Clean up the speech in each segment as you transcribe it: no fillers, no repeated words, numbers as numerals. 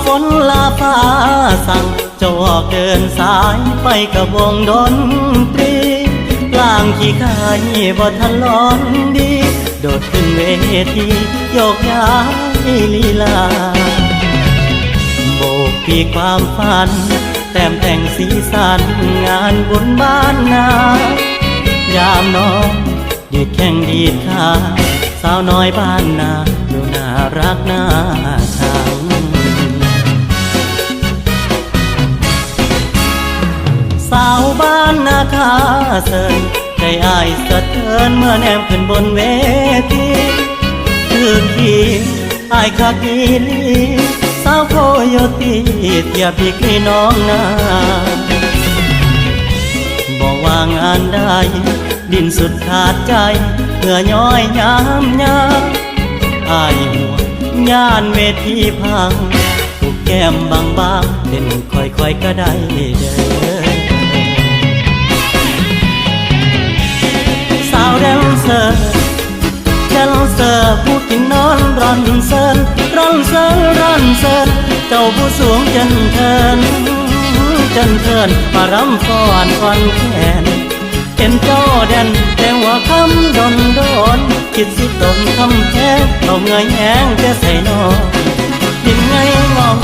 ฝนลาฟ้าสั่งจะออกเดินสายไปกับวงดนตรีกลางขี้ขายบ่ทันร้อนดีโดดขึ้นเวทีโยกย้ายลีลาโบกปีกความฝันแต้มแต่งสีสันงานบุญบ้านนายามน้องดีดแข่งดีดขาสาวน้อยบ้านนาดูน่ารักน่าชังสาวบ้านนาคาเซินใจอ้ายสะเทือนเมื่อแนมขึ้นบนเวทีคืนที่อ้ายคักอีลีสาวโคโยตีเทียบพี่กลีน้องนาบอกว่างานได้ดินสุดขาดใจเพื่อย้อยยามยามอ้ายหัวย่านเวทีพังถูกแก้มบางๆเด่นค่อยๆก็ได้เด้อสาวแดนเซอร์ผู้ที่นอนร่อนเซินเจ้าผู้สูงจนเทินมารำฟ้อนอ่อนแขนเห็นเจ้าแดนแต่หัวคำโดนคิดสิตนคำแท้เอาเงยแห้งแต่ใส่นอนดินไงงอง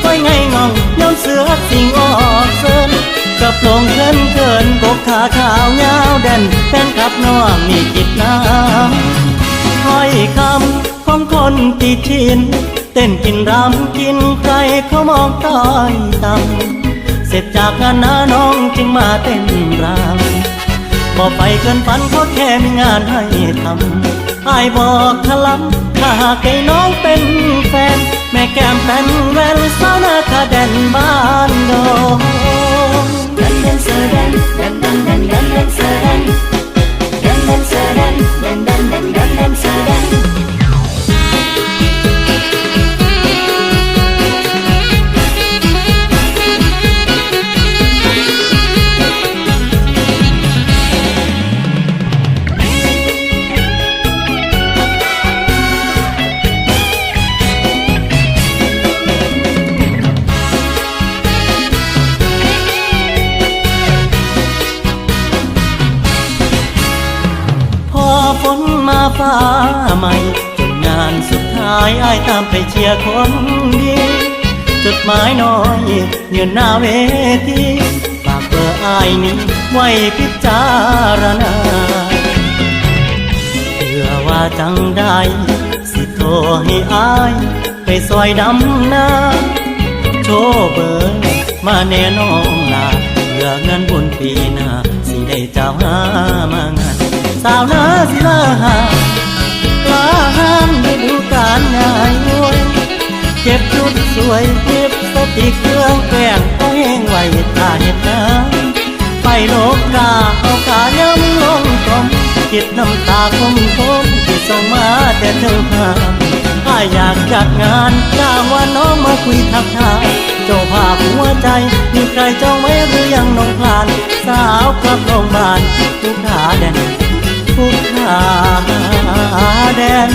ค่อยไงงองย้อนเสือสิงออกเซินกับลงเคินกกขาขาวยาวแดนแฟนขับน้องมีจิตน้ำค่อยคำของคนติดชินเต้นกินรำกินใครเขามองต้อยต่ำเสร็จจากงานน้องจึงมาเต้นรำบอกไปเกินฝันเพราะแค่มีงานให้ทำอ้ายบอกขลังถ้าหากให้น้องเป็นแฟนแม่แก้มเป็นแวนสาวนาคาแดนบ้านโดดันดันเสอดันดันดันดันดันดันเสอดันดันดันเสอดันดันดันดันดันดันเสอดันฝนมาฟ้าใหม่จนงานสุดท้ายอ้ายตามไปเชียร์คนดีจุดหมายน้อยยืนหน้าเวทีฝากเบอร์อ้ายนี้ไว้พิจารณาเพื่อว่าจังได้สิโทรให้อ้ายไปซอยดำนาโชว์เบอร์มาแน่น้องลาเพื่อเงินบุญปีหน้าสิได้เจ้าหามางานสาวนาศิลาลาห้ามได้ดูการง่ายงวยเก็บชุดสวยเก็บสติเครื่องแกล้งเอาแห้งไว้ตาเห็ดน้ำไปโลกกาเอาขาย้ำลงกลมจิตน้ำตาคมที่ส่งมาแต่เธอหาถ้าอยากจัดงานจ้างว่าน้องมาคุยทักทายเจ้าภาพหัวใจมีใครจองไว้หรือยังน้องผ่านสาวกลับโรงพยาบาลผู้ขาแดนผู้ขาแดน